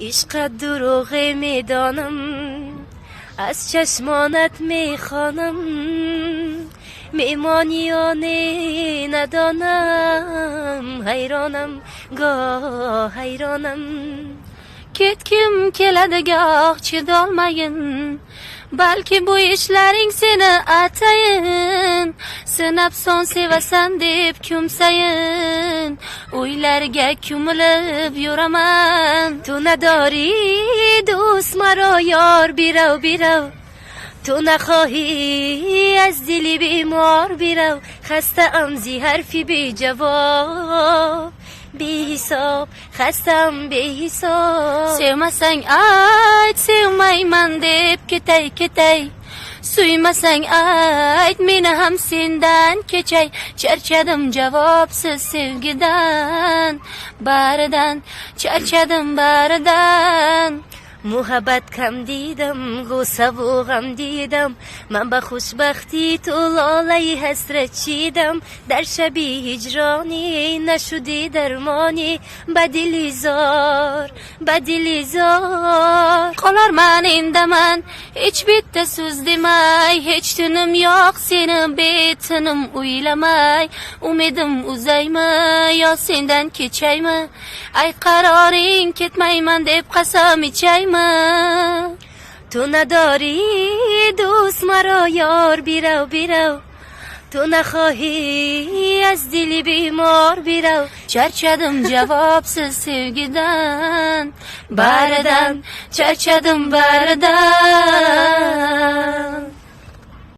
عشقت دروغ میدانم، از چشمانت میخوانم، میمانیانه ندانم، حیرانم گاه حیرانم. Ketkim keladi goh chidolmayin, balki bu ishlaring seni atayin. Sinab son sevasan deb kumsayin, o'ylarga ko'milib yuraman. Tu nadori do'st maro yor birov birov, تو نخواهی از دلی بیمار برو. خسته‌ام زی حرفی بی جواب، بی حساب خستم بی حساب. Sevmesen ayt sevmayman deb ketay ketay, suymasang ayt meni ham sendan kechay. Charchadim javobsiz sevgidan, baridan charchadim baridan. محبت کم دیدم، غصه و غم دیدم، من به خوشبختی تو لاله حسرت چیدم. در شبی هجرانی نشدی درمانی، بدلی زار بدلی زار. Qolarman endi man hech bitta so'z demay, hech tinim yo'q seni betinim o'ylamay. Umidim uzaymi yo sendan kechaymi, ay qaroring ketmayman deb qasam ichaymi. تو نداری دوست مرا یار بیرو بیرو، تو نخواهی از دلی بیمار بیرو. Charchadim javobsiz sevgidan, baridan charchadim baridan.